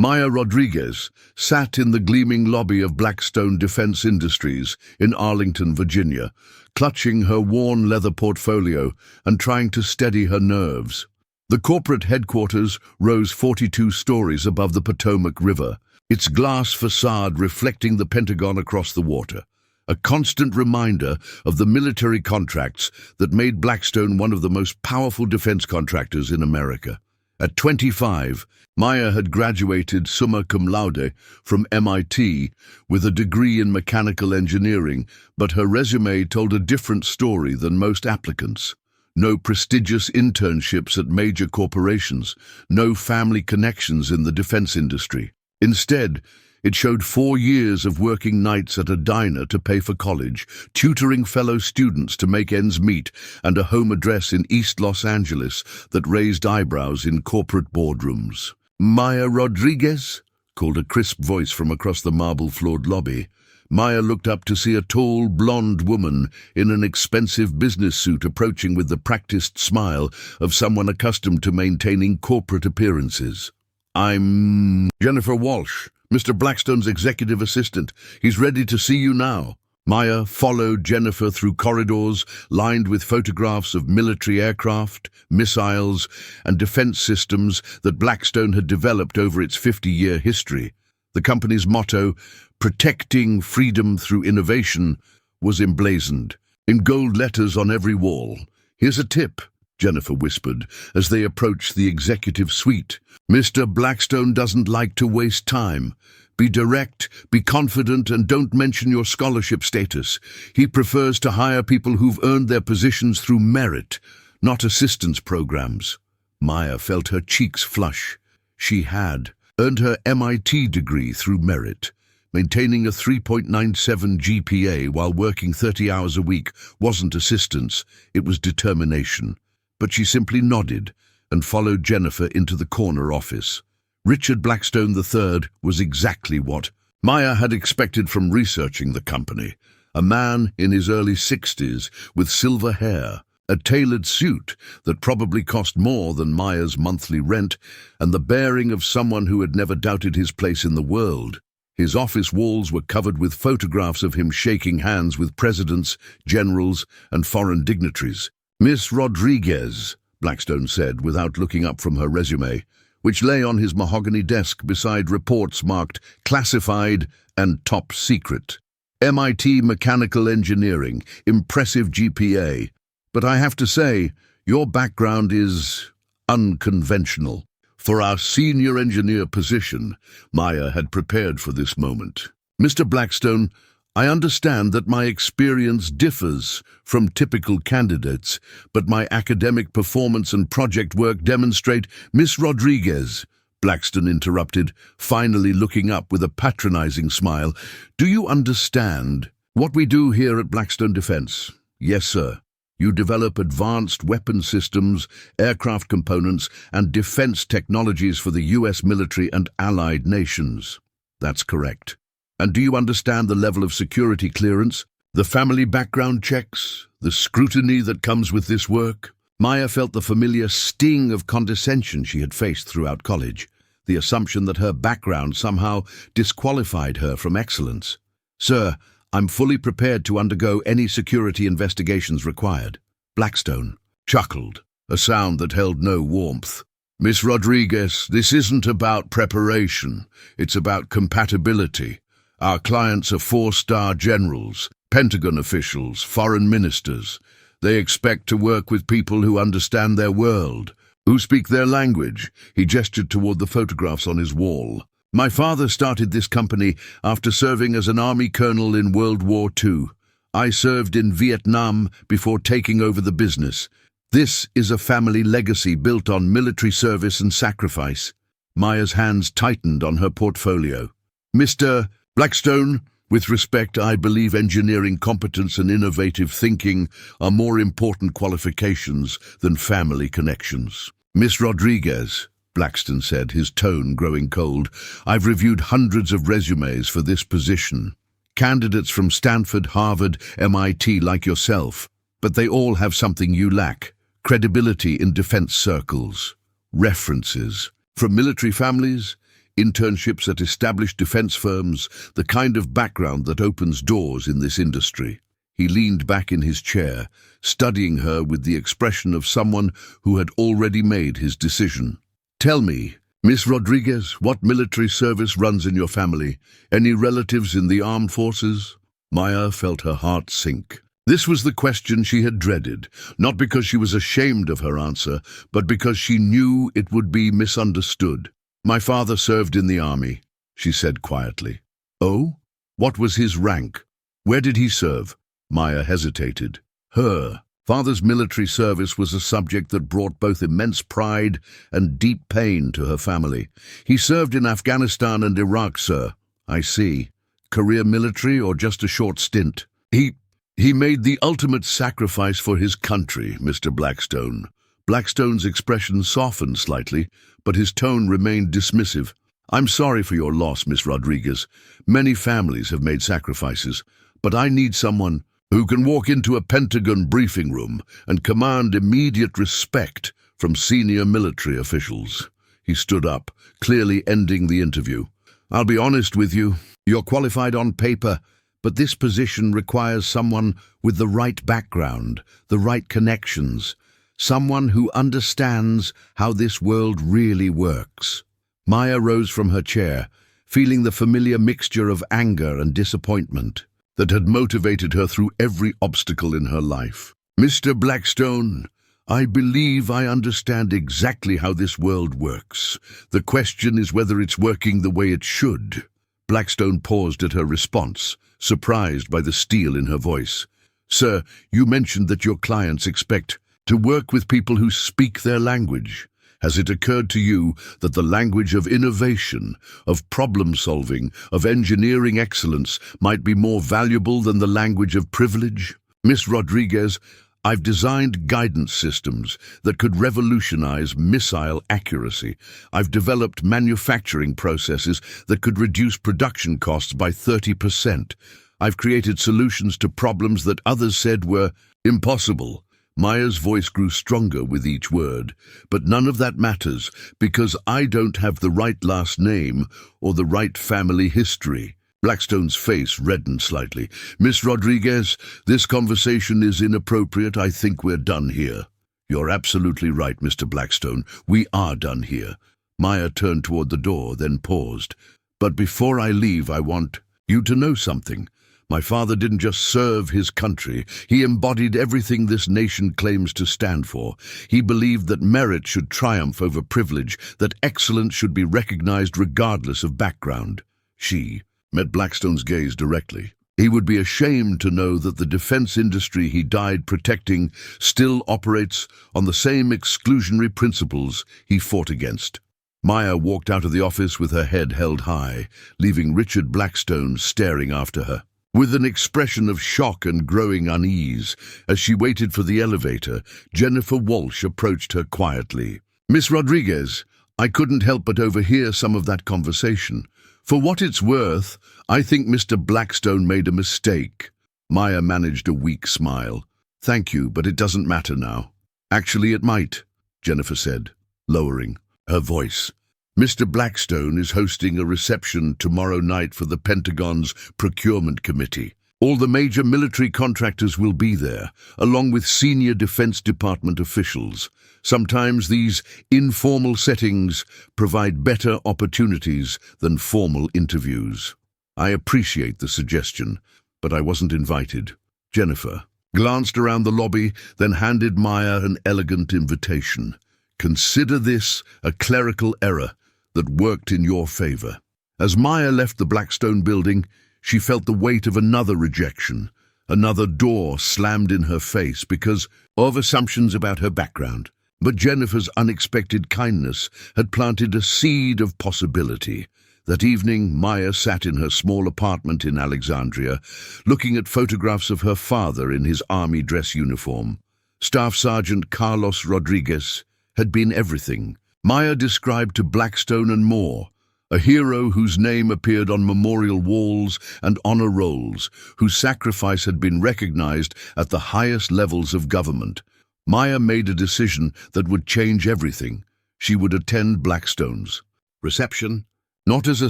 Maya Rodriguez sat in the gleaming lobby of Blackstone Defense Industries in Arlington, Virginia, clutching her worn leather portfolio and trying to steady her nerves. The corporate headquarters rose 42 stories above the Potomac River, its glass facade reflecting the Pentagon across the water, a constant reminder of the military contracts that made Blackstone one of the most powerful defense contractors in America. At 25, Maya had graduated summa cum laude from MIT with a degree in mechanical engineering, but her resume told a different story than most applicants. No prestigious internships at major corporations, no family connections in the defense industry. Instead, it showed 4 years of working nights at a diner to pay for college, tutoring fellow students to make ends meet, and a home address in East Los Angeles that raised eyebrows in corporate boardrooms. "Maya Rodriguez?" called a crisp voice from across the marble-floored lobby. Maya looked up to see a tall, blonde woman in an expensive business suit approaching with the practiced smile of someone accustomed to maintaining corporate appearances. "I'm Jennifer Walsh, Mr. Blackstone's executive assistant. He's ready to see you now." Maya followed Jennifer through corridors lined with photographs of military aircraft, missiles, and defense systems that Blackstone had developed over its 50-year history. The company's motto, "Protecting freedom through innovation," was emblazoned, in gold letters on every wall. "Here's a tip," Jennifer whispered as they approached the executive suite. "Mr. Blackstone doesn't like to waste time. Be direct, be confident, and don't mention your scholarship status. He prefers to hire people who've earned their positions through merit, not assistance programs." Maya felt her cheeks flush. She had earned her MIT degree through merit. Maintaining a 3.97 GPA while working 30 hours a week wasn't assistance, it was determination. But she simply nodded and followed Jennifer into the corner office. Richard Blackstone III was exactly what Maya had expected from researching the company. A man in his early 60s with silver hair, a tailored suit that probably cost more than Maya's monthly rent, and the bearing of someone who had never doubted his place in the world. His office walls were covered with photographs of him shaking hands with presidents, generals, and foreign dignitaries. "Miss Rodriguez," Blackstone said without looking up from her resume, which lay on his mahogany desk beside reports marked classified and top secret. "MIT Mechanical Engineering, impressive GPA. But I have to say, your background is unconventional. For our senior engineer position," Maya had prepared for this moment. "Mr. Blackstone, I understand that my experience differs from typical candidates, but my academic performance and project work demonstrate—" "Miss Rodriguez," Blackstone interrupted, finally looking up with a patronizing smile, "do you understand what we do here at Blackstone Defense?" "Yes, sir. You develop advanced weapon systems, aircraft components, and defense technologies for the U.S. military and allied nations." "That's correct." "And do you understand the level of security clearance, the family background checks, the scrutiny that comes with this work?" Maya felt the familiar sting of condescension she had faced throughout college, the assumption that her background somehow disqualified her from excellence. "Sir, I'm fully prepared to undergo any security investigations required." Blackstone chuckled, a sound that held no warmth. "Miss Rodriguez, this isn't about preparation. It's about compatibility. Our clients are 4-star generals, Pentagon officials, foreign ministers. They expect to work with people who understand their world, who speak their language." He gestured toward the photographs on his wall. "My father started this company after serving as an army colonel in World War II. I served in Vietnam before taking over the business. This is a family legacy built on military service and sacrifice." Maya's hands tightened on her portfolio. "Mr. Blackstone, with respect, I believe engineering competence and innovative thinking are more important qualifications than family connections." "Miss Rodriguez," Blackstone said, his tone growing cold, "I've reviewed hundreds of resumes for this position. Candidates from Stanford, Harvard, MIT like yourself, but they all have something you lack: credibility in defense circles, references from military families, internships at established defense firms, the kind of background that opens doors in this industry. He leaned back in his chair, studying her with the expression of someone who had already made his decision. "Tell me, Miss Rodriguez, what military service runs in your family? Any relatives in the armed forces?" Maya felt her heart sink. This was the question she had dreaded, not because she was ashamed of her answer, but because she knew it would be misunderstood. "My father served in the army," she said quietly. "Oh? What was his rank? Where did he serve?" Maya hesitated. Her father's military service was a subject that brought both immense pride and deep pain to her family. "He served in Afghanistan and Iraq, sir." "I see. Career military or just a short stint?" He made the ultimate sacrifice for his country, Mr. Blackstone." Blackstone's expression softened slightly, but his tone remained dismissive. "I'm sorry for your loss, Miss Rodriguez. Many families have made sacrifices, but I need someone who can walk into a Pentagon briefing room and command immediate respect from senior military officials." He stood up, clearly ending the interview. "I'll be honest with you. You're qualified on paper, but this position requires someone with the right background, the right connections, someone who understands how this world really works." Maya rose from her chair, feeling the familiar mixture of anger and disappointment that had motivated her through every obstacle in her life. "Mr. Blackstone, I believe I understand exactly how this world works. The question is whether it's working the way it should." Blackstone paused at her response, surprised by the steel in her voice. "Sir, you mentioned that your clients expect to work with people who speak their language. Has it occurred to you that the language of innovation, of problem-solving, of engineering excellence might be more valuable than the language of privilege? Miss Rodriguez, I've designed guidance systems that could revolutionize missile accuracy. I've developed manufacturing processes that could reduce production costs by 30%. I've created solutions to problems that others said were impossible." Maya's voice grew stronger with each word. "But none of that matters, because I don't have the right last name or the right family history." Blackstone's face reddened slightly. "Miss Rodriguez, this conversation is inappropriate. I think we're done here." "You're absolutely right, Mr. Blackstone. We are done here." Maya turned toward the door, then paused. "But before I leave, I want you to know something. My father didn't just serve his country. He embodied everything this nation claims to stand for. He believed that merit should triumph over privilege, that excellence should be recognized regardless of background." She met Blackstone's gaze directly. He would be ashamed to know that the defense industry he died protecting still operates on the same exclusionary principles he fought against. Maya walked out of the office with her head held high, leaving Richard Blackstone staring after her. With an expression of shock and growing unease, as she waited for the elevator, Jennifer Walsh approached her quietly. "Miss Rodriguez, I couldn't help but overhear some of that conversation. For what it's worth, I think Mr. Blackstone made a mistake." Maya managed a weak smile. "Thank you, but it doesn't matter now." "Actually, it might," Jennifer said, lowering her voice. "Mr. Blackstone is hosting a reception tomorrow night for the Pentagon's procurement committee. All the major military contractors will be there, along with senior Defense Department officials. Sometimes these informal settings provide better opportunities than formal interviews. I appreciate the suggestion, but I wasn't invited." Jennifer glanced around the lobby, then handed Maya an elegant invitation. "Consider this a clerical error that worked in your favor." As Maya left the Blackstone building, she felt the weight of another rejection. Another door slammed in her face because of assumptions about her background. But Jennifer's unexpected kindness had planted a seed of possibility. That evening, Maya sat in her small apartment in Alexandria, looking at photographs of her father in his army dress uniform. Staff Sergeant Carlos Rodriguez had been everything. Maya described to Blackstone and more, a hero whose name appeared on memorial walls and honor rolls, whose sacrifice had been recognized at the highest levels of government. Maya made a decision that would change everything. She would attend Blackstone's reception, not as a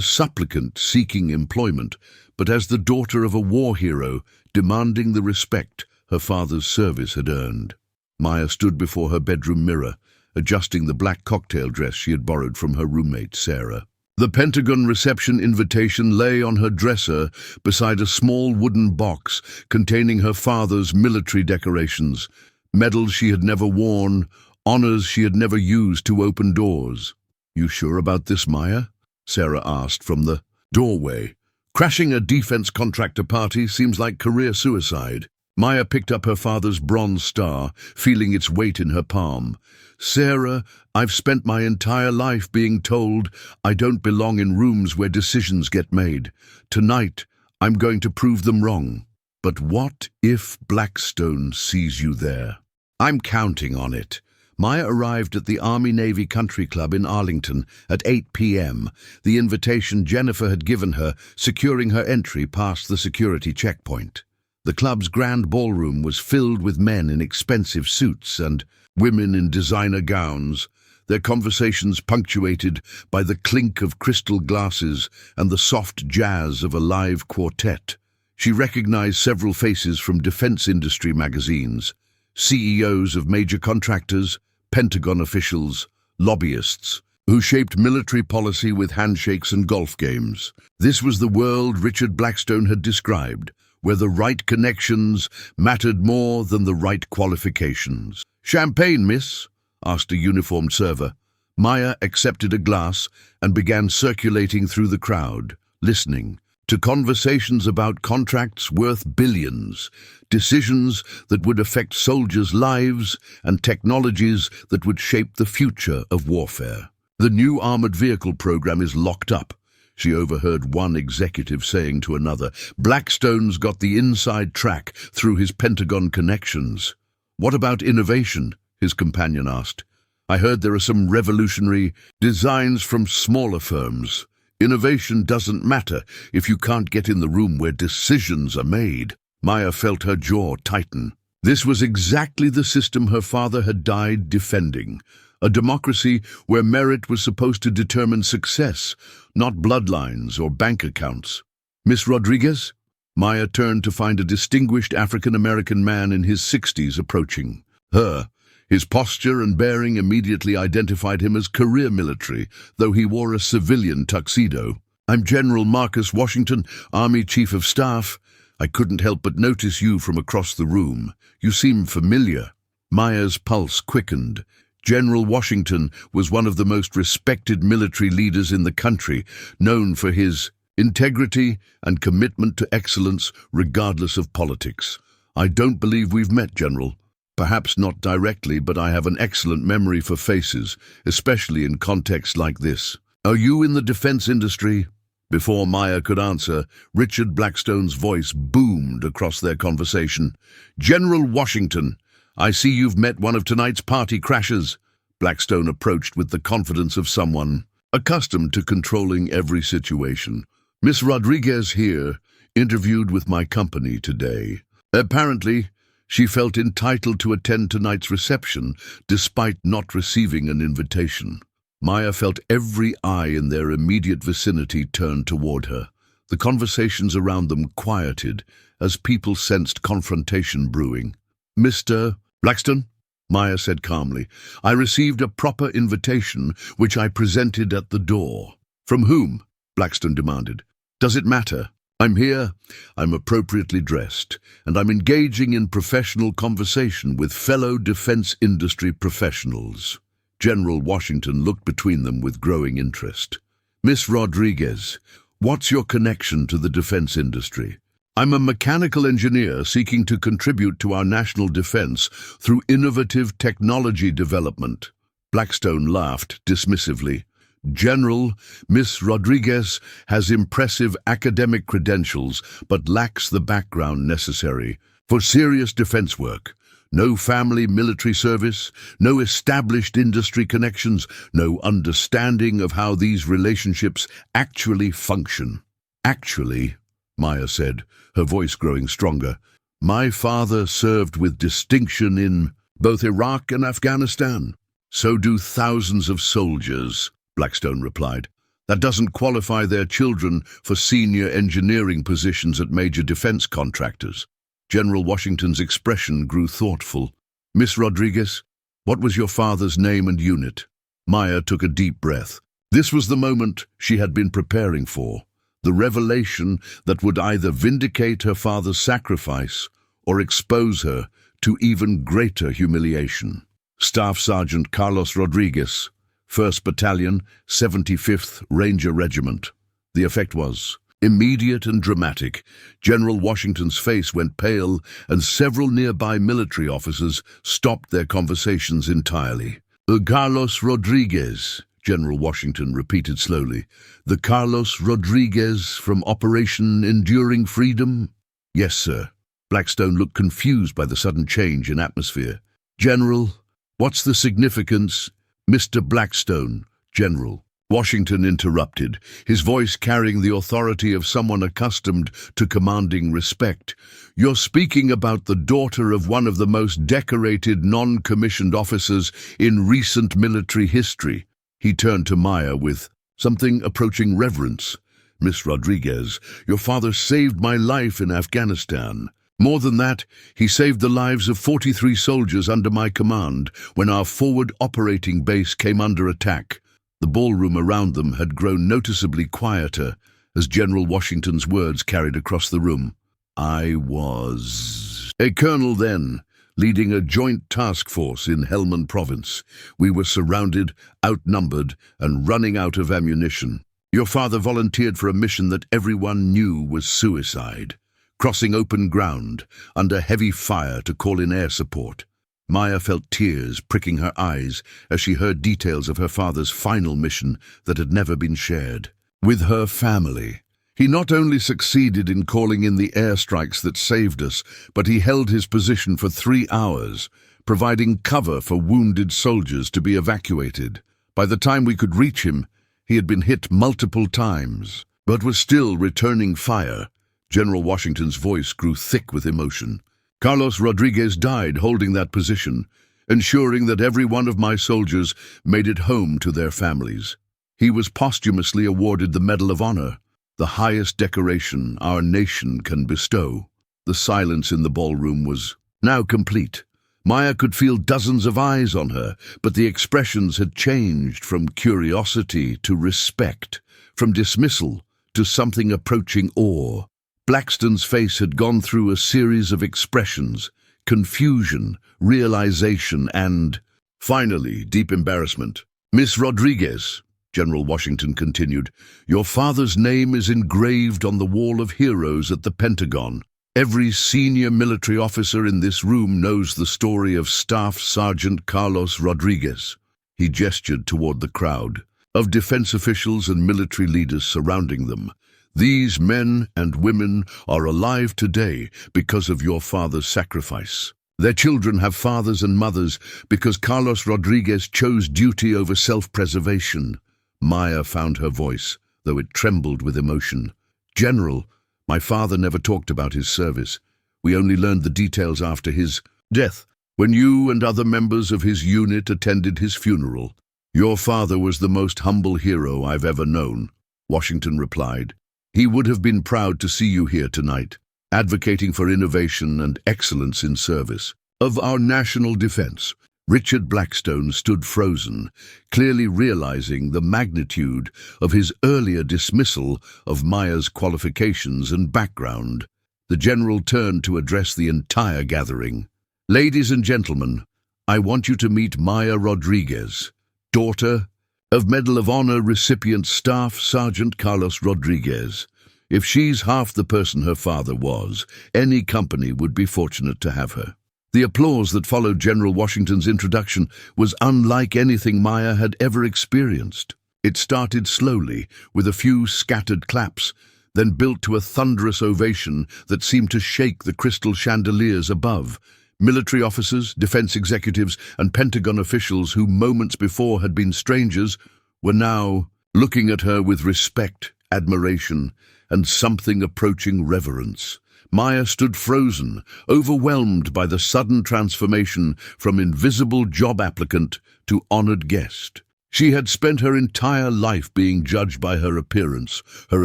supplicant seeking employment, but as the daughter of a war hero demanding the respect her father's service had earned. Maya stood before her bedroom mirror, adjusting the black cocktail dress she had borrowed from her roommate, Sarah. The Pentagon reception invitation lay on her dresser beside a small wooden box containing her father's military decorations, medals she had never worn, honors she had never used to open doors. "You sure about this, Maya?" Sarah asked from the doorway. "Crashing a defense contractor party seems like career suicide." Maya picked up her father's bronze star, feeling its weight in her palm. "Sarah, I've spent my entire life being told I don't belong in rooms where decisions get made. Tonight, I'm going to prove them wrong. But what if Blackstone sees you there?" "I'm counting on it." Maya arrived at the Army-Navy Country Club in Arlington at 8 p.m., the invitation Jennifer had given her, securing her entry past the security checkpoint. The club's grand ballroom was filled with men in expensive suits and women in designer gowns, their conversations punctuated by the clink of crystal glasses and the soft jazz of a live quartet. She recognized several faces from defense industry magazines, CEOs of major contractors, Pentagon officials, lobbyists, who shaped military policy with handshakes and golf games. This was the world Richard Blackstone had described, where the right connections mattered more than the right qualifications. "Champagne, miss?" asked a uniformed server. Maya accepted a glass and began circulating through the crowd, listening to conversations about contracts worth billions, decisions that would affect soldiers' lives, and technologies that would shape the future of warfare. "The new armored vehicle program is locked up," she overheard one executive saying to another. "Blackstone's got the inside track through his Pentagon connections." "What about innovation?" his companion asked. "I heard there are some revolutionary designs from smaller firms." "Innovation doesn't matter if you can't get in the room where decisions are made." Maya felt her jaw tighten. This was exactly the system her father had died defending, a democracy where merit was supposed to determine success, not bloodlines or bank accounts. "Miss Rodriguez?" Maya turned to find a distinguished African-American man in his 60s approaching her. His posture and bearing immediately identified him as career military, though he wore a civilian tuxedo. "I'm General Marcus Washington, Army Chief of Staff. I couldn't help but notice you from across the room. You seem familiar." Maya's pulse quickened. General Washington was one of the most respected military leaders in the country, known for his integrity and commitment to excellence regardless of politics. "I don't believe we've met, General. Perhaps not directly, but I have an excellent memory for faces, especially in contexts like this. Are you in the defense industry?" Before Maya could answer, Richard Blackstone's voice boomed across their conversation. "General Washington, I see you've met one of tonight's party crashers." Blackstone approached with the confidence of someone accustomed to controlling every situation. "Miss Rodriguez here, interviewed with my company today. Apparently, she felt entitled to attend tonight's reception despite not receiving an invitation." Maya felt every eye in their immediate vicinity turn toward her. The conversations around them quieted as people sensed confrontation brewing. "Mr. Blackstone," Maya said calmly, "I received a proper invitation which I presented at the door." "From whom?" Blackstone demanded. "Does it matter? I'm here, I'm appropriately dressed, and I'm engaging in professional conversation with fellow defense industry professionals." General Washington looked between them with growing interest. "Miss Rodriguez, what's your connection to the defense industry?" "I'm a mechanical engineer seeking to contribute to our national defense through innovative technology development." Blackstone laughed dismissively. "General, Miss Rodriguez has impressive academic credentials but lacks the background necessary for serious defense work. No family military service, no established industry connections, no understanding of how these relationships actually function." "Actually," Maya said, her voice growing stronger, "my father served with distinction in both Iraq and Afghanistan." "So do thousands of soldiers," Blackstone replied. That doesn't qualify their children for senior engineering positions at major defense contractors. General Washington's expression grew thoughtful. Miss Rodriguez, what was your father's name and unit? Maya took a deep breath. This was the moment she had been preparing for, the revelation that would either vindicate her father's sacrifice or expose her to even greater humiliation. Staff Sergeant Carlos Rodriguez, 1st Battalion, 75th Ranger Regiment. The effect was immediate and dramatic. General Washington's face went pale, and several nearby military officers stopped their conversations entirely. Carlos Rodriguez, General Washington repeated slowly. The Carlos Rodriguez from Operation Enduring Freedom? Yes, sir. Blackstone looked confused by the sudden change in atmosphere. General, what's the significance? Mr. Blackstone, General. Washington interrupted, his voice carrying the authority of someone accustomed to commanding respect. You're speaking about the daughter of one of the most decorated non-commissioned officers in recent military history. He turned to Maya with something approaching reverence. Miss Rodriguez, your father saved my life in Afghanistan. More than that, he saved the lives of 43 soldiers under my command when our forward operating base came under attack. The ballroom around them had grown noticeably quieter as General Washington's words carried across the room. I was a colonel then, leading a joint task force in Helmand Province. We were surrounded, outnumbered, and running out of ammunition. Your father volunteered for a mission that everyone knew was suicide, crossing open ground under heavy fire to call in air support. Maya felt tears pricking her eyes as she heard details of her father's final mission that had never been shared. With her family, he not only succeeded in calling in the airstrikes that saved us, but he held his position for 3 hours, providing cover for wounded soldiers to be evacuated. By the time we could reach him, he had been hit multiple times, but was still returning fire. General Washington's voice grew thick with emotion. Carlos Rodriguez died holding that position, ensuring that every one of my soldiers made it home to their families. He was posthumously awarded the Medal of Honor, the highest decoration our nation can bestow. The silence in the ballroom was now complete. Maya could feel dozens of eyes on her, but the expressions had changed from curiosity to respect, from dismissal to something approaching awe. Blackstone's face had gone through a series of expressions, confusion, realization, and, finally, deep embarrassment. Miss Rodriguez, General Washington continued, your father's name is engraved on the wall of heroes at the Pentagon. Every senior military officer in this room knows the story of Staff Sergeant Carlos Rodriguez. He gestured toward the crowd of defense officials and military leaders surrounding them. These men and women are alive today because of your father's sacrifice. Their children have fathers and mothers because Carlos Rodriguez chose duty over self-preservation. Maya found her voice, though it trembled with emotion. General, my father never talked about his service. We only learned the details after his death, when you and other members of his unit attended his funeral. Your father was the most humble hero I've ever known, Washington replied. He would have been proud to see you here tonight, advocating for innovation and excellence in service of our national defense. Richard Blackstone stood frozen, clearly realizing the magnitude of his earlier dismissal of Maya's qualifications and background. The general turned to address the entire gathering. Ladies and gentlemen, I want you to meet Maya Rodriguez, daughter of Medal of Honor recipient Staff Sergeant Carlos Rodriguez. If she's half the person her father was, any company would be fortunate to have her. The applause that followed General Washington's introduction was unlike anything Maya had ever experienced. It started slowly, with a few scattered claps, then built to a thunderous ovation that seemed to shake the crystal chandeliers above. Military officers, defense executives, and Pentagon officials who moments before had been strangers were now looking at her with respect, admiration, and something approaching reverence. Maya stood frozen, overwhelmed by the sudden transformation from invisible job applicant to honored guest. She had spent her entire life being judged by her appearance, her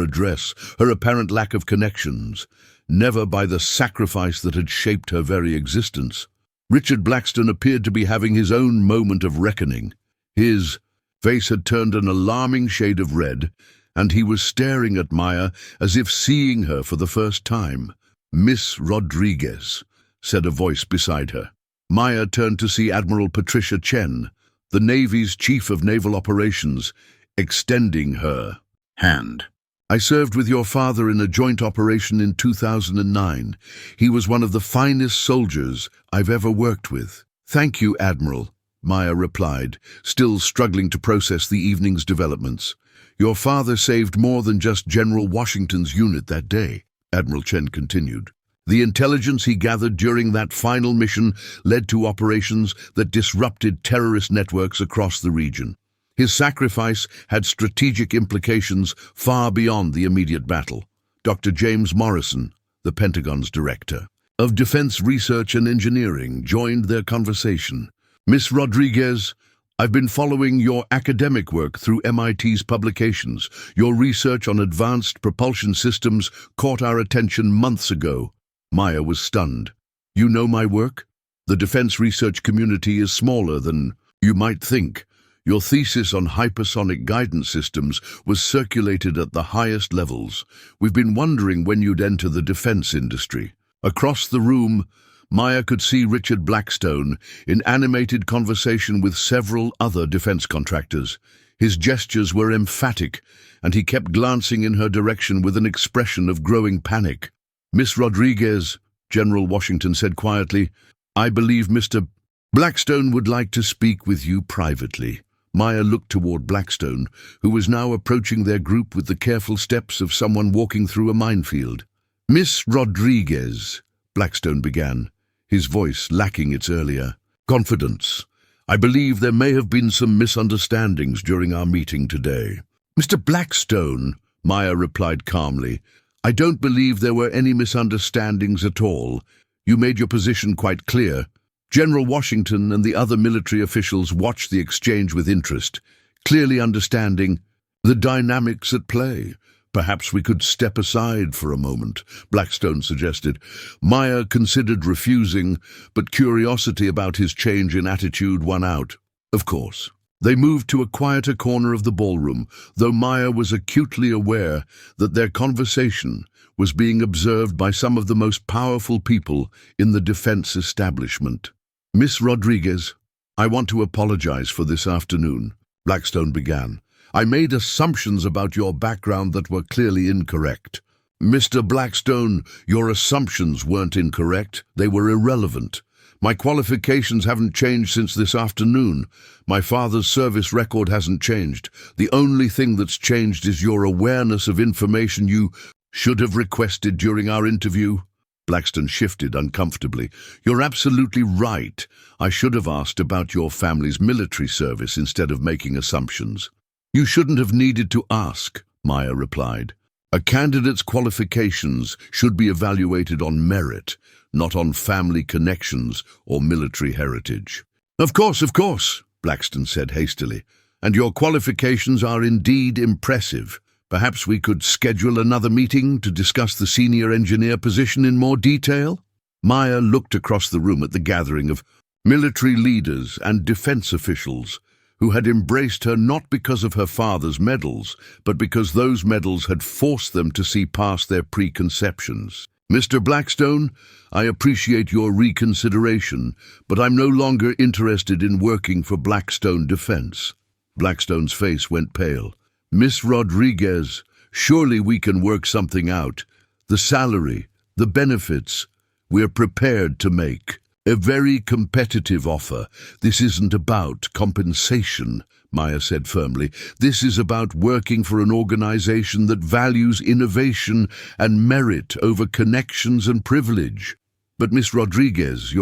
address, her apparent lack of connections, never by the sacrifice that had shaped her very existence. Richard Blackstone appeared to be having his own moment of reckoning. His face had turned an alarming shade of red, and he was staring at Maya as if seeing her for the first time. "Miss Rodriguez," said a voice beside her. Maya turned to see Admiral Patricia Chen, the Navy's Chief of Naval Operations, extending her hand. "I served with your father in a joint operation in 2009. He was one of the finest soldiers I've ever worked with." "Thank you, Admiral," Maya replied, still struggling to process the evening's developments. "Your father saved more than just General Washington's unit that day," Admiral Chen continued. "The intelligence he gathered during that final mission led to operations that disrupted terrorist networks across the region. His sacrifice had strategic implications far beyond the immediate battle." Dr. James Morrison, the Pentagon's director of Defense Research and Engineering, joined their conversation. "Miss Rodriguez, I've been following your academic work through MIT's publications. Your research on advanced propulsion systems caught our attention months ago." Maya was stunned. "You know my work? The defense research community is smaller than you might think. Your thesis on hypersonic guidance systems was circulated at the highest levels. We've been wondering when you'd enter the defense industry." Across the room, Maya could see Richard Blackstone in animated conversation with several other defense contractors. His gestures were emphatic, and he kept glancing in her direction with an expression of growing panic. "Miss Rodriguez," General Washington said quietly, "I believe Mr. Blackstone would like to speak with you privately." Maya looked toward Blackstone, who was now approaching their group with the careful steps of someone walking through a minefield. "Miss Rodriguez," Blackstone began, his voice lacking its earlier confidence, "I believe there may have been some misunderstandings during our meeting today." "Mr. Blackstone," Maya replied calmly, "I don't believe there were any misunderstandings at all. You made your position quite clear. General Washington and the other military officials watched the exchange with interest, clearly understanding the dynamics at play. Perhaps we could step aside for a moment," Blackstone suggested. Maya considered refusing, but curiosity about his change in attitude won out. Of course. They moved to a quieter corner of the ballroom, though Maya was acutely aware that their conversation was being observed by some of the most powerful people in the defense establishment. "Miss Rodriguez, I want to apologize for this afternoon," Blackstone began. "I made assumptions about your background that were clearly incorrect." "Mr. Blackstone, your assumptions weren't incorrect. They were irrelevant. My qualifications haven't changed since this afternoon. My father's service record hasn't changed. The only thing that's changed is your awareness of information you should have requested during our interview." Blackstone shifted uncomfortably. "You're absolutely right. I should have asked about your family's military service instead of making assumptions." "You shouldn't have needed to ask," Maya replied. "A candidate's qualifications should be evaluated on merit, not on family connections or military heritage." Of course," Blackstone said hastily. "And your qualifications are indeed impressive. Perhaps we could schedule another meeting to discuss the senior engineer position in more detail?" Maya looked across the room at the gathering of military leaders and defense officials who had embraced her not because of her father's medals, but because those medals had forced them to see past their preconceptions. "Mr. Blackstone, I appreciate your reconsideration, but I'm no longer interested in working for Blackstone Defense." Blackstone's face went pale. "Miss Rodriguez, surely we can work something out. The salary, the benefits, we're prepared to make a very competitive offer. This isn't about compensation," Maya said firmly. "This is about working for an organization that values innovation and merit over connections and privilege." "But Miss Rodriguez,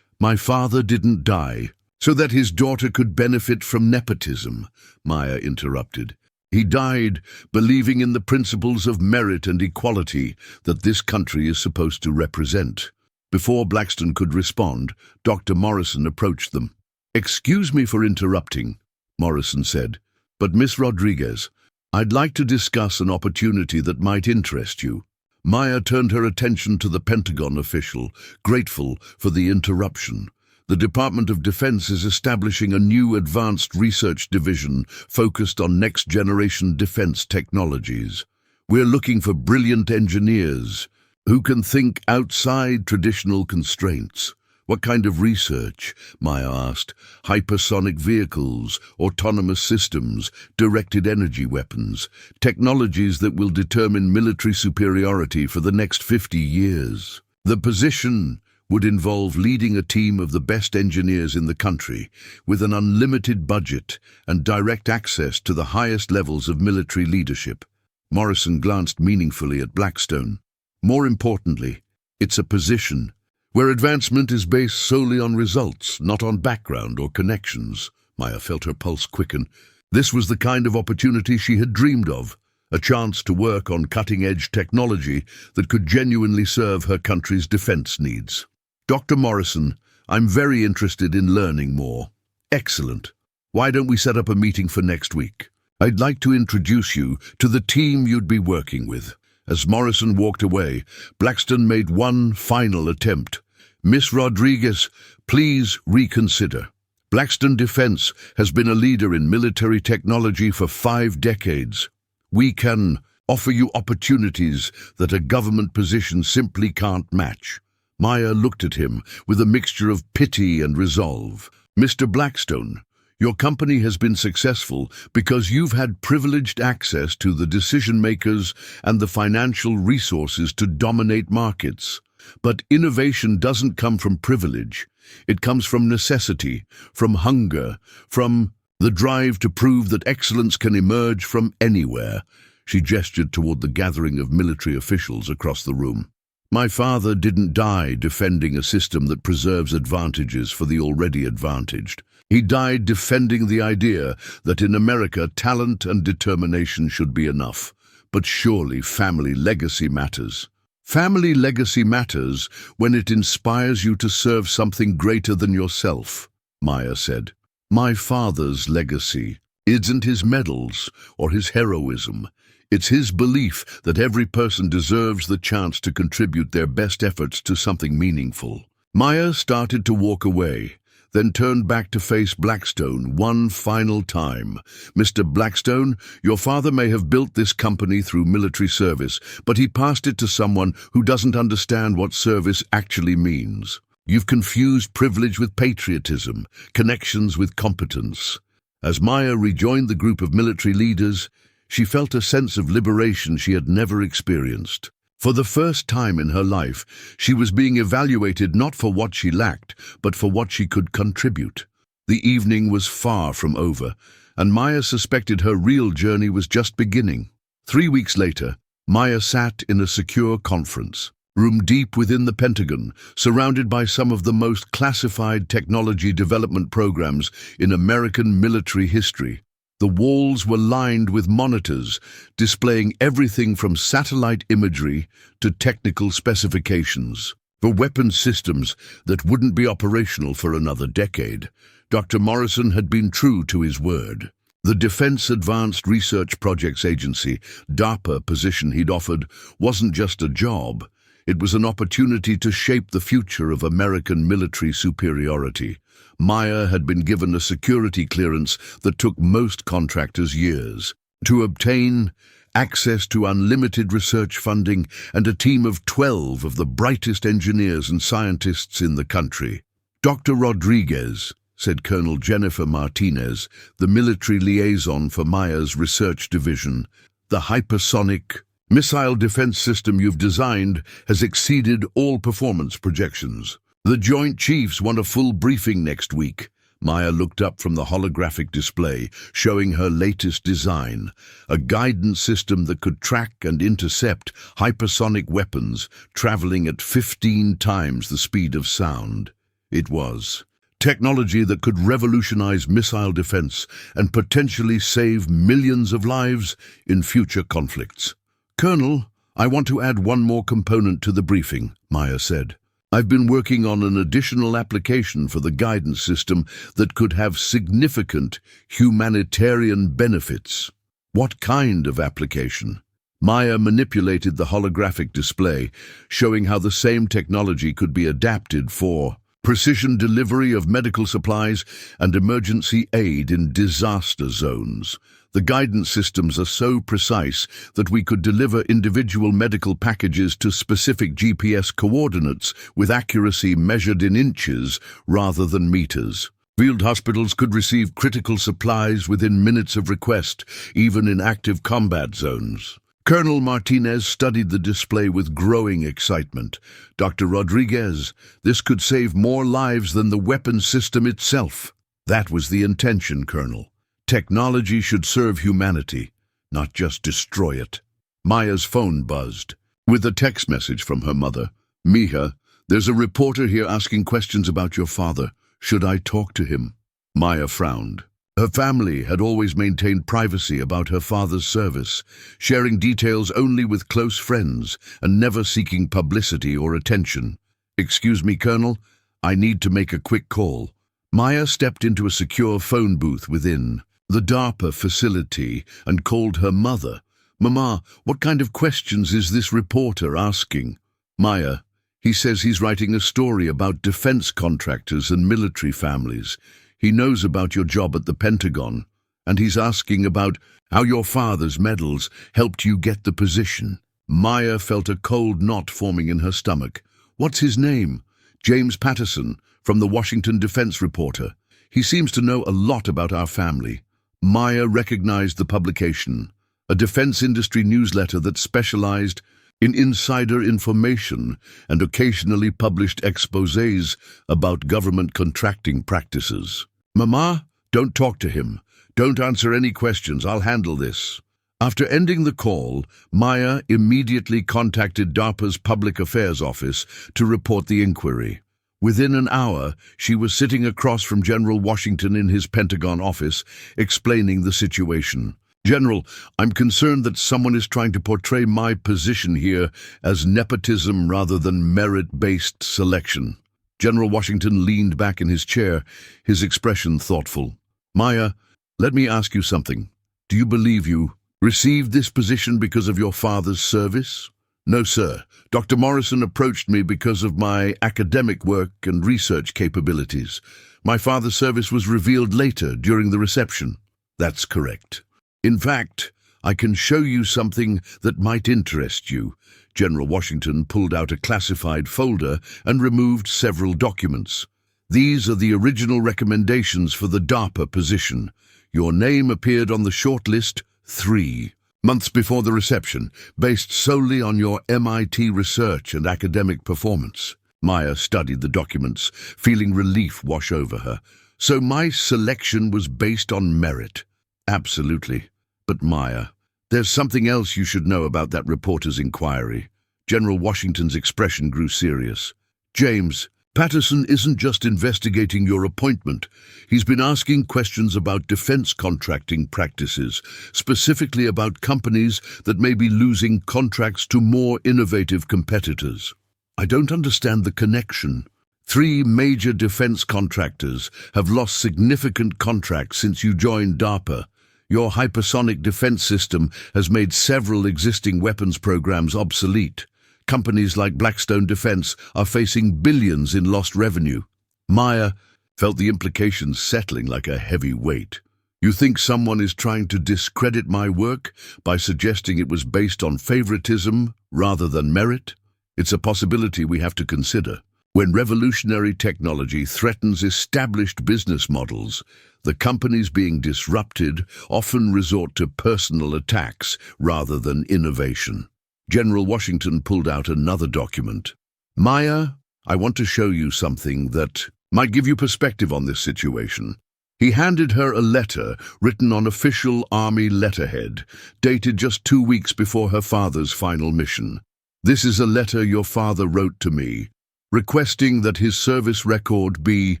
my father didn't die so that his daughter could benefit from nepotism," Maya interrupted. "He died believing in the principles of merit and equality that this country is supposed to represent." Before Blackstone could respond, Dr. Morrison approached them. "Excuse me for interrupting, Morrison said. "But Miss Rodriguez, I'd like to discuss an opportunity that might interest you." Maya turned her attention to the Pentagon official, grateful for the interruption. The Department of Defense is establishing a new advanced research division focused on next-generation defense technologies. We're looking for brilliant engineers who can think outside traditional constraints. "What kind of research?" Maya asked. "Hypersonic vehicles, autonomous systems, directed energy weapons, technologies that will determine military superiority for the next 50 years. The position would involve leading a team of the best engineers in the country, with an unlimited budget and direct access to the highest levels of military leadership." Morrison glanced meaningfully at Blackstone. "More importantly, it's a position where advancement is based solely on results, not on background or connections." Maya felt her pulse quicken. This was the kind of opportunity she had dreamed of, a chance to work on cutting-edge technology that could genuinely serve her country's defense needs. "Dr. Morrison, I'm very interested in learning more." "Excellent. Why don't we set up a meeting for next week? I'd like to introduce you to the team you'd be working with." As Morrison walked away, Blackstone made one final attempt. "Miss Rodriguez, please reconsider. Blackstone Defense has been a leader in military technology for 5 decades. We can offer you opportunities that a government position simply can't match." Maya looked at him with a mixture of pity and resolve. "Mr. Blackstone, your company has been successful because you've had privileged access to the decision-makers and the financial resources to dominate markets. But innovation doesn't come from privilege. It comes from necessity, from hunger, from the drive to prove that excellence can emerge from anywhere." She gestured toward the gathering of military officials across the room. "My father didn't die defending a system that preserves advantages for the already advantaged. He died defending the idea that in America talent and determination should be enough. But surely family legacy matters. Family legacy matters when it inspires you to serve something greater than yourself," Maya said. "My father's legacy isn't his medals or his heroism. It's his belief that every person deserves the chance to contribute their best efforts to something meaningful." Maya started to walk away, then turned back to face Blackstone one final time. "Mr. Blackstone, your father may have built this company through military service, but he passed it to someone who doesn't understand what service actually means. You've confused privilege with patriotism, connections with competence." As Maya rejoined the group of military leaders, she felt a sense of liberation she had never experienced. For the first time in her life, she was being evaluated not for what she lacked, but for what she could contribute. The evening was far from over, and Maya suspected her real journey was just beginning. 3 weeks later, Maya sat in a secure conference room deep within the Pentagon, surrounded by some of the most classified technology development programs in American military history. The walls were lined with monitors, displaying everything from satellite imagery to technical specifications. For weapons systems that wouldn't be operational for another decade, Dr. Morrison had been true to his word. The Defense Advanced Research Projects Agency, DARPA position he'd offered wasn't just a job. It was an opportunity to shape the future of American military superiority. Maya had been given a security clearance that took most contractors years. To obtain access to unlimited research funding and a team of 12 of the brightest engineers and scientists in the country. "Dr. Rodriguez," said Colonel Jennifer Martinez, the military liaison for Maya's research division, "the hypersonic missile defense system you've designed has exceeded all performance projections. The Joint Chiefs want a full briefing next week." Maya looked up from the holographic display, showing her latest design, a guidance system that could track and intercept hypersonic weapons traveling at 15 times the speed of sound. It was technology that could revolutionize missile defense and potentially save millions of lives in future conflicts. "Colonel, I want to add one more component to the briefing," Maya said. I've been working on an additional application for the guidance system that could have significant humanitarian benefits. What kind of application? Maya manipulated the holographic display, showing how the same technology could be adapted for precision delivery of medical supplies and emergency aid in disaster zones. The guidance systems are so precise that we could deliver individual medical packages to specific GPS coordinates with accuracy measured in inches rather than meters. Field hospitals could receive critical supplies within minutes of request, even in active combat zones. Colonel Martinez studied the display with growing excitement. Dr. Rodriguez, this could save more lives than the weapons system itself. That was the intention, Colonel. Technology should serve humanity, not just destroy it. Maya's phone buzzed. With a text message from her mother. Mija, there's a reporter here asking questions about your father. Should I talk to him? Maya frowned. Her family had always maintained privacy about her father's service, sharing details only with close friends and never seeking publicity or attention. Excuse me, Colonel, I need to make a quick call. Maya stepped into a secure phone booth within the DARPA facility and called her mother. Mama, what kind of questions is this reporter asking? Maya, he says he's writing a story about defense contractors and military families. He knows about your job at the Pentagon, and he's asking about how your father's medals helped you get the position. Maya felt a cold knot forming in her stomach. What's his name? James Patterson, from the Washington Defense Reporter. He seems to know a lot about our family. Maya recognized the publication, a defense industry newsletter that specialized in insider information and occasionally published exposés about government contracting practices. Mama, don't talk to him. Don't answer any questions. I'll handle this. After ending the call, Maya immediately contacted DARPA's Public Affairs Office to report the inquiry. Within an hour, she was sitting across from General Washington in his Pentagon office, explaining the situation. General, I'm concerned that someone is trying to portray my position here as nepotism rather than merit-based selection. General Washington leaned back in his chair, his expression thoughtful. Maya, let me ask you something. Do you believe you received this position because of your father's service? No, sir. Dr. Morrison approached me because of my academic work and research capabilities. My father's service was revealed later during the reception. That's correct. In fact, I can show you something that might interest you. General Washington pulled out a classified folder and removed several documents. These are the original recommendations for the DARPA position. Your name appeared on the shortlist 3 months before the reception, based solely on your MIT research and academic performance. Maya studied the documents, feeling relief wash over her. So my selection was based on merit. Absolutely. But Maya, there's something else you should know about that reporter's inquiry. General Washington's expression grew serious. James, Patterson isn't just investigating your appointment. He's been asking questions about defense contracting practices, specifically about companies that may be losing contracts to more innovative competitors. I don't understand the connection. 3 major defense contractors have lost significant contracts since you joined DARPA. Your hypersonic defense system has made several existing weapons programs obsolete. Companies like Blackstone Defense are facing billions in lost revenue. Maya felt the implications settling like a heavy weight. You think someone is trying to discredit my work by suggesting it was based on favoritism rather than merit? It's a possibility we have to consider. When revolutionary technology threatens established business models, the companies being disrupted often resort to personal attacks rather than innovation. General Washington pulled out another document. Maya, I want to show you something that might give you perspective on this situation. He handed her a letter written on official Army letterhead, dated just 2 weeks before her father's final mission. This is a letter your father wrote to me, requesting that his service record be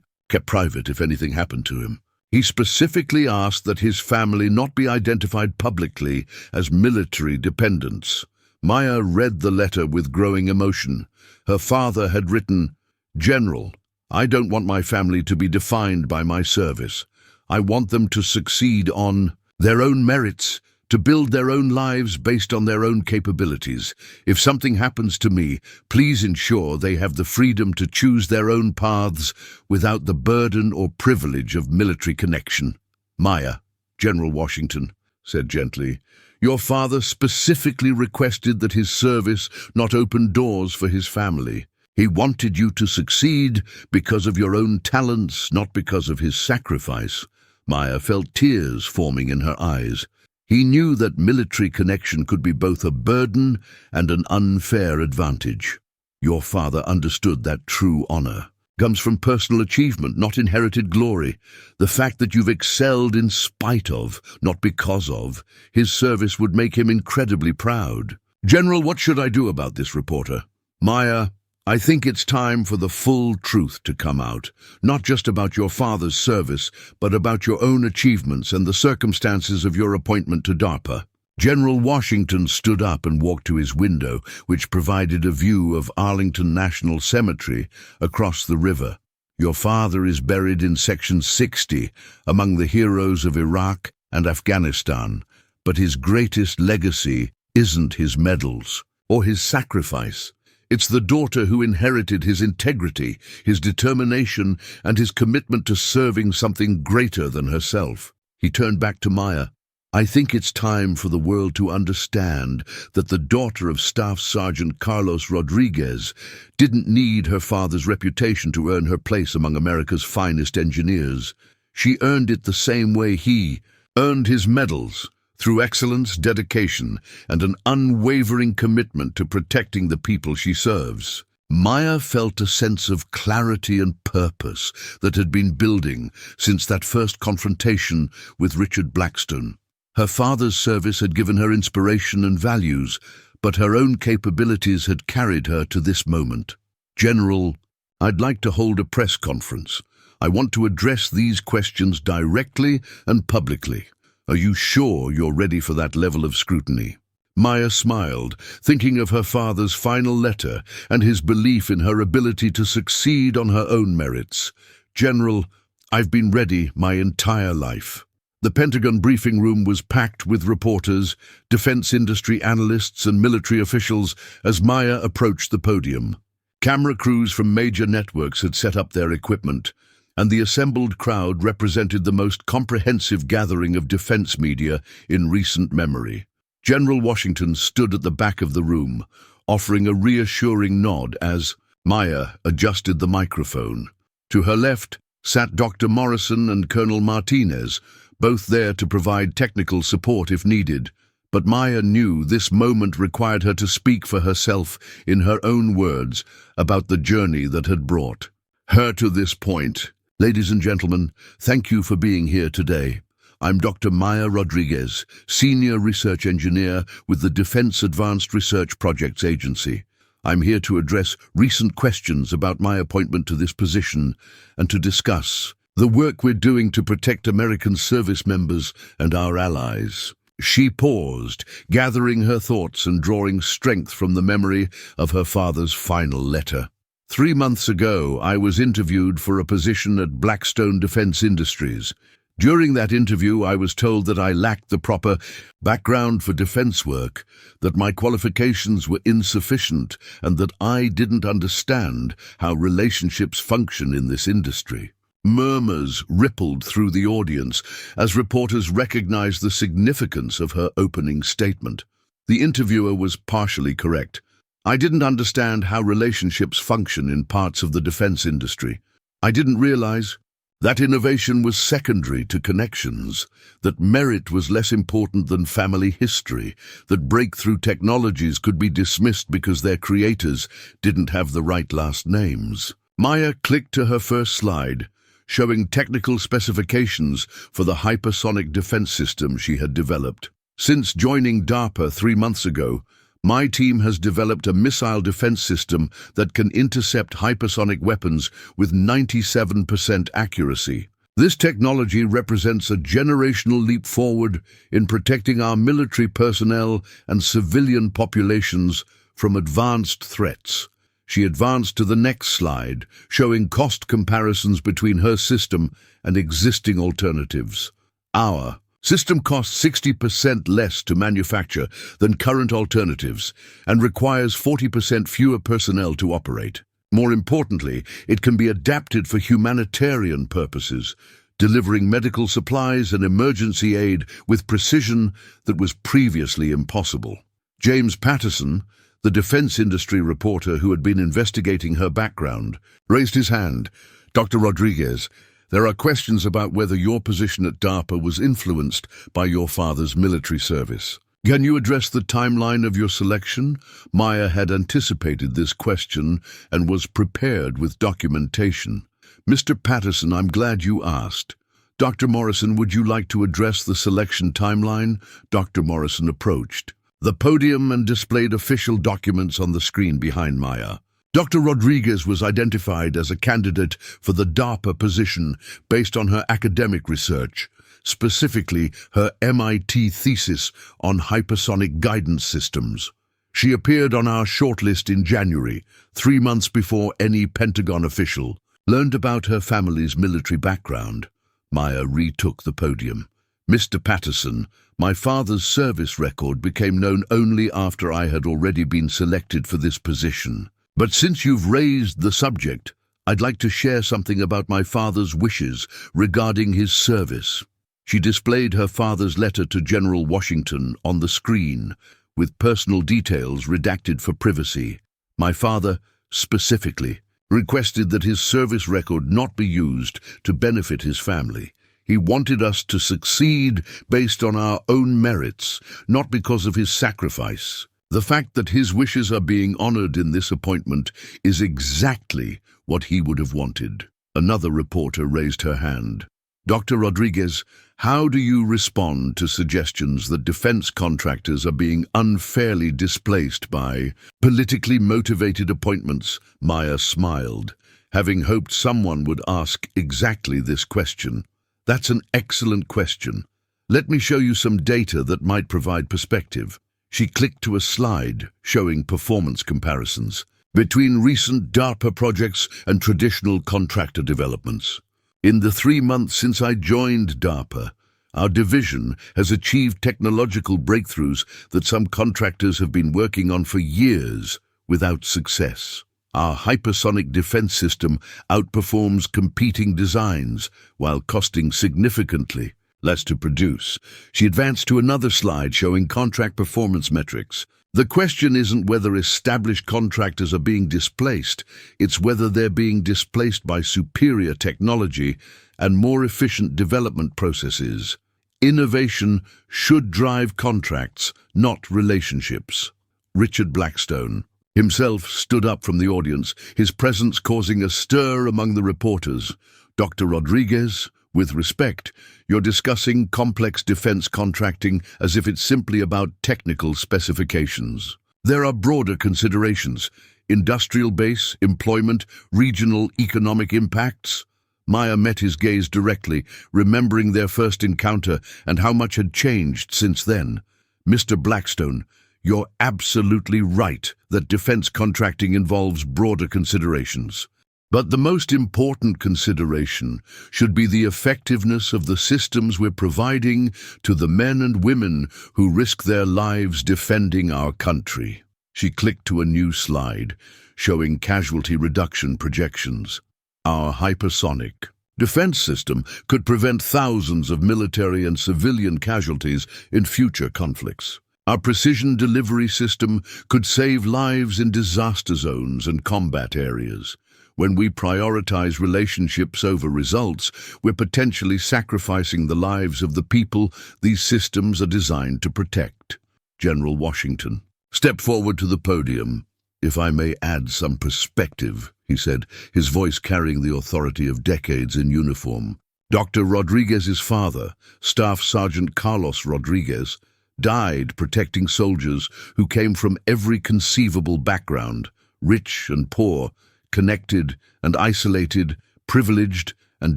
kept private if anything happened to him. He specifically asked that his family not be identified publicly as military dependents. Maya read the letter with growing emotion. Her father had written, General, I don't want my family to be defined by my service. I want them to succeed on their own merits, to build their own lives based on their own capabilities. If something happens to me, please ensure they have the freedom to choose their own paths without the burden or privilege of military connection. Maya, General Washington said gently, your father specifically requested that his service not open doors for his family. He wanted you to succeed because of your own talents, not because of his sacrifice. Maya felt tears forming in her eyes. He knew that military connection could be both a burden and an unfair advantage. Your father understood that true honor comes from personal achievement, not inherited glory. The fact that you've excelled in spite of, not because of, his service would make him incredibly proud. General, what should I do about this, reporter? Maya, I think it's time for the full truth to come out, not just about your father's service, but about your own achievements and the circumstances of your appointment to DARPA. General Washington stood up and walked to his window, which provided a view of Arlington National Cemetery across the river. Your father is buried in Section 60, among the heroes of Iraq and Afghanistan, but his greatest legacy isn't his medals or his sacrifice. It's the daughter who inherited his integrity, his determination, and his commitment to serving something greater than herself. He turned back to Maya. I think it's time for the world to understand that the daughter of Staff Sergeant Carlos Rodriguez didn't need her father's reputation to earn her place among America's finest engineers. She earned it the same way he earned his medals, through excellence, dedication, and an unwavering commitment to protecting the people she serves. Maya felt a sense of clarity and purpose that had been building since that first confrontation with Richard Blackstone. Her father's service had given her inspiration and values, but her own capabilities had carried her to this moment. General, I'd like to hold a press conference. I want to address these questions directly and publicly. Are you sure you're ready for that level of scrutiny? Maya smiled, thinking of her father's final letter and his belief in her ability to succeed on her own merits. General, I've been ready my entire life. The Pentagon briefing room was packed with reporters, defense industry analysts, and military officials as Maya approached the podium. Camera crews from major networks had set up their equipment, and the assembled crowd represented the most comprehensive gathering of defense media in recent memory. General Washington stood at the back of the room, offering a reassuring nod as Maya adjusted the microphone. To her left sat Dr. Morrison and Colonel Martinez, both there to provide technical support if needed. But Maya knew this moment required her to speak for herself in her own words about the journey that had brought her to this point. Ladies and gentlemen, thank you for being here today. I'm Dr. Maya Rodriguez, Senior Research Engineer with the Defense Advanced Research Projects Agency. I'm here to address recent questions about my appointment to this position and to discuss the work we're doing to protect American service members and our allies. She paused, gathering her thoughts and drawing strength from the memory of her father's final letter. 3 months ago, I was interviewed for a position at Blackstone Defense Industries. During that interview, I was told that I lacked the proper background for defense work, that my qualifications were insufficient, and that I didn't understand how relationships function in this industry. Murmurs rippled through the audience as reporters recognized the significance of her opening statement. The interviewer was partially correct. I didn't understand how relationships function in parts of the defense industry. I didn't realize that innovation was secondary to connections, that merit was less important than family history, that breakthrough technologies could be dismissed because their creators didn't have the right last names. Maya clicked to her first slide, showing technical specifications for the hypersonic defense system she had developed. Since joining DARPA 3 months ago, my team has developed a missile defense system that can intercept hypersonic weapons with 97% accuracy. This technology represents a generational leap forward in protecting our military personnel and civilian populations from advanced threats. She advanced to the next slide, showing cost comparisons between her system and existing alternatives. Our system costs 60% less to manufacture than current alternatives and requires 40% fewer personnel to operate. More importantly, it can be adapted for humanitarian purposes, delivering medical supplies and emergency aid with precision that was previously impossible. James Patterson, the defense industry reporter who had been investigating her background, raised his hand. "Dr. Rodriguez, there are questions about whether your position at DARPA was influenced by your father's military service. Can you address the timeline of your selection?" Maya had anticipated this question and was prepared with documentation. "Mr. Patterson, I'm glad you asked. Dr. Morrison, would you like to address the selection timeline?" Dr. Morrison approached the podium and displayed official documents on the screen behind Maya. Dr. Rodriguez was identified as a candidate for the DARPA position based on her academic research, specifically her MIT thesis on hypersonic guidance systems. She appeared on our shortlist in January, 3 months before any Pentagon official learned about her family's military background. Maya retook the podium. "Mr. Patterson, my father's service record became known only after I had already been selected for this position. But since you've raised the subject, I'd like to share something about my father's wishes regarding his service." She displayed her father's letter to General Washington on the screen, with personal details redacted for privacy. "My father, specifically, requested that his service record not be used to benefit his family. He wanted us to succeed based on our own merits, not because of his sacrifice. The fact that his wishes are being honored in this appointment is exactly what he would have wanted." Another reporter raised her hand. "Dr. Rodriguez, how do you respond to suggestions that defense contractors are being unfairly displaced by politically motivated appointments?" Maya smiled, having hoped someone would ask exactly this question. "That's an excellent question. Let me show you some data that might provide perspective." She clicked to a slide showing performance comparisons between recent DARPA projects and traditional contractor developments. "In the 3 months since I joined DARPA, our division has achieved technological breakthroughs that some contractors have been working on for years without success. Our hypersonic defense system outperforms competing designs while costing significantly less to produce." She advanced to another slide showing contract performance metrics. "The question isn't whether established contractors are being displaced, it's whether they're being displaced by superior technology and more efficient development processes. Innovation should drive contracts, not relationships." Richard Blackstone himself stood up from the audience, his presence causing a stir among the reporters. "Dr. Rodriguez, with respect, you're discussing complex defense contracting as if it's simply about technical specifications. There are broader considerations: industrial base, employment, regional economic impacts." Maya met his gaze directly, remembering their first encounter and how much had changed since then. "Mr. Blackstone, you're absolutely right that defense contracting involves broader considerations. But the most important consideration should be the effectiveness of the systems we're providing to the men and women who risk their lives defending our country." She clicked to a new slide, showing casualty reduction projections. "Our hypersonic defense system could prevent thousands of military and civilian casualties in future conflicts. Our precision delivery system could save lives in disaster zones and combat areas. When we prioritize relationships over results, we're potentially sacrificing the lives of the people these systems are designed to protect." General Washington stepped forward to the podium. "If I may add some perspective," he said, his voice carrying the authority of decades in uniform. "Dr. Rodriguez's father, Staff Sergeant Carlos Rodriguez, died protecting soldiers who came from every conceivable background, rich and poor, connected and isolated, privileged and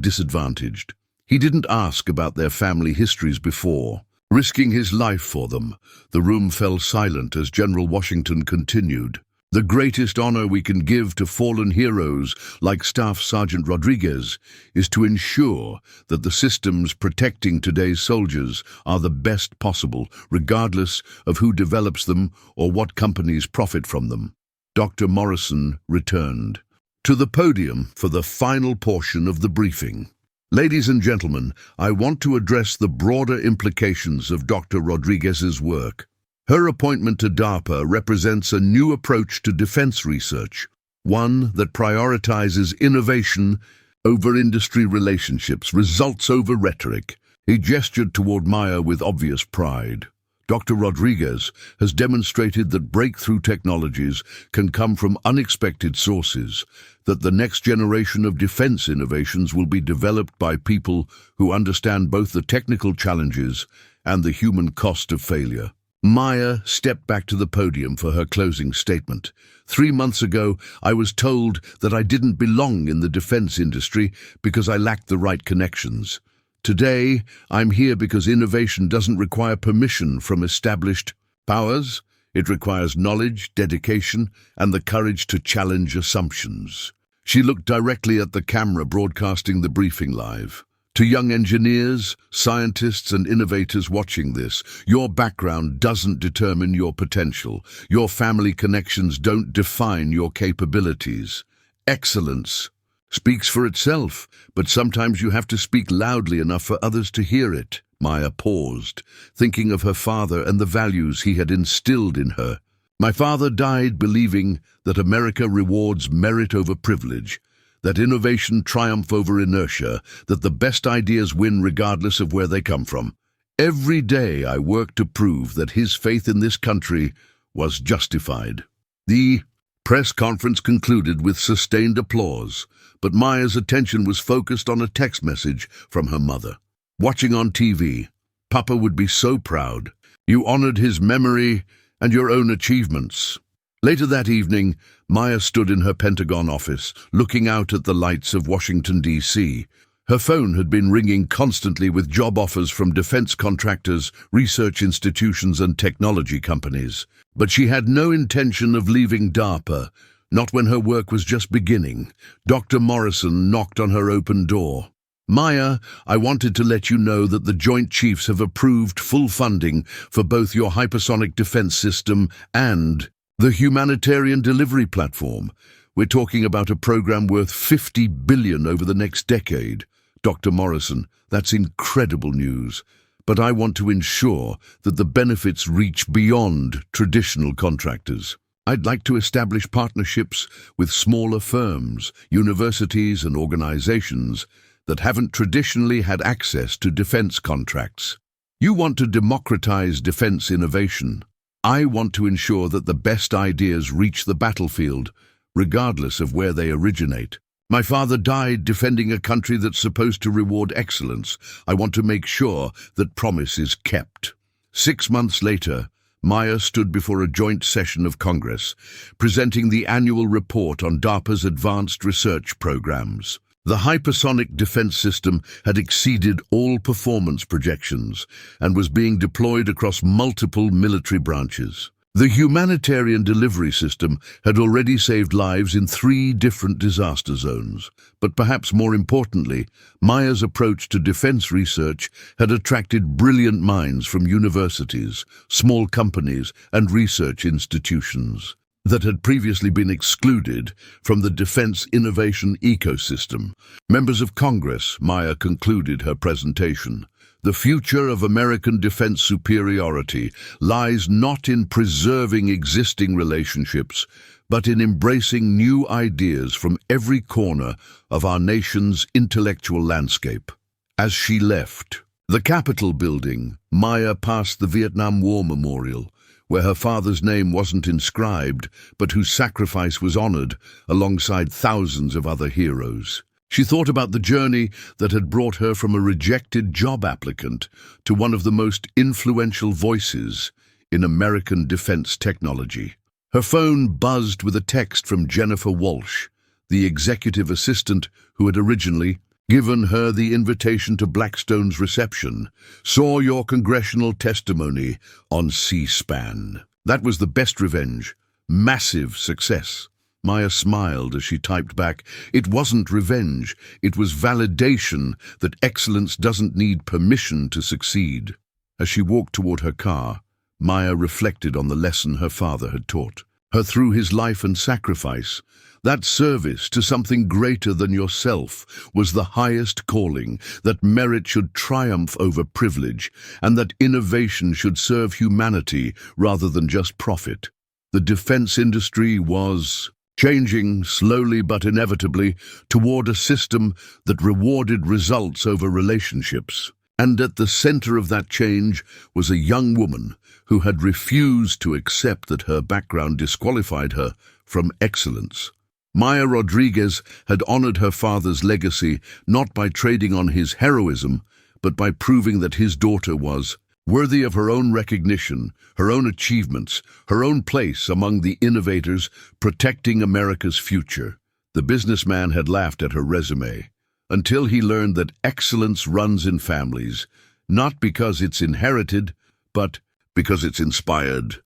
disadvantaged. He didn't ask about their family histories before, risking his life for them." The room fell silent as General Washington continued. The greatest honor we can give to fallen heroes like Staff Sergeant Rodriguez is to ensure that the systems protecting today's soldiers are the best possible, regardless of who develops them or what companies profit from them. Dr. Morrison returned to the podium for the final portion of the briefing. Ladies and gentlemen, I want to address the broader implications of Dr. Rodriguez's work. Her appointment to DARPA represents a new approach to defense research, one that prioritizes innovation over industry relationships, results over rhetoric. He gestured toward Maya with obvious pride. Dr. Rodriguez has demonstrated that breakthrough technologies can come from unexpected sources, that the next generation of defense innovations will be developed by people who understand both the technical challenges and the human cost of failure. Maya stepped back to the podium for her closing statement. 3 months ago, I was told that I didn't belong in the defense industry because I lacked the right connections. Today, I'm here because innovation doesn't require permission from established powers. It requires knowledge, dedication, and the courage to challenge assumptions. She looked directly at the camera broadcasting the briefing live. To young engineers, scientists, and innovators watching this, your background doesn't determine your potential. Your family connections don't define your capabilities. Excellence speaks for itself, but sometimes you have to speak loudly enough for others to hear it. Maya paused, thinking of her father and the values he had instilled in her. My father died believing that America rewards merit over privilege, that innovation triumph over inertia, that the best ideas win regardless of where they come from. Every day I worked to prove that his faith in this country was justified. The press conference concluded with sustained applause, but Maya's attention was focused on a text message from her mother. Watching on TV, Papa would be so proud. You honored his memory and your own achievements. Later that evening, Maya stood in her Pentagon office, looking out at the lights of Washington, D.C. Her phone had been ringing constantly with job offers from defense contractors, research institutions, and technology companies. But she had no intention of leaving DARPA, not when her work was just beginning. Dr. Morrison knocked on her open door. Maya, I wanted to let you know that the Joint Chiefs have approved full funding for both your hypersonic defense system and the humanitarian delivery platform. We're talking about a program worth $50 billion over the next decade. Dr. Morrison, that's incredible news. But I want to ensure that the benefits reach beyond traditional contractors. I'd like to establish partnerships with smaller firms, universities, and organizations that haven't traditionally had access to defense contracts. You want to democratize defense innovation. I want to ensure that the best ideas reach the battlefield, regardless of where they originate. My father died defending a country that's supposed to reward excellence. I want to make sure that promise is kept. 6 months later, Maya stood before a joint session of Congress, presenting the annual report on DARPA's advanced research programs. The hypersonic defense system had exceeded all performance projections and was being deployed across multiple military branches. The humanitarian delivery system had already saved lives in 3 different disaster zones. But perhaps more importantly, Maya's approach to defense research had attracted brilliant minds from universities, small companies, and research institutions that had previously been excluded from the defense innovation ecosystem. Members of Congress, Maya concluded her presentation. The future of American defense superiority lies not in preserving existing relationships, but in embracing new ideas from every corner of our nation's intellectual landscape. As she left the Capitol building, Maya passed the Vietnam War Memorial, where her father's name wasn't inscribed, but whose sacrifice was honored alongside thousands of other heroes. She thought about the journey that had brought her from a rejected job applicant to one of the most influential voices in American defense technology. Her phone buzzed with a text from Jennifer Walsh, the executive assistant who had originally given her the invitation to Blackstone's reception. Saw your congressional testimony on C-SPAN. That was the best revenge, Massive success. Maya smiled as she typed back, "It wasn't revenge, it was validation that excellence doesn't need permission to succeed." As she walked toward her car, Maya reflected on the lesson her father had taught her through his life and sacrifice. That service to something greater than yourself was the highest calling, that merit should triumph over privilege, and that innovation should serve humanity rather than just profit. The defense industry was changing, slowly but inevitably, toward a system that rewarded results over relationships. And at the center of that change was a young woman who had refused to accept that her background disqualified her from excellence. Maya Rodriguez had honored her father's legacy not by trading on his heroism, but by proving that his daughter was worthy of her own recognition, her own achievements, her own place among the innovators protecting America's future. The businessman had laughed at her resume, until he learned that excellence runs in families, not because it's inherited, but because it's inspired.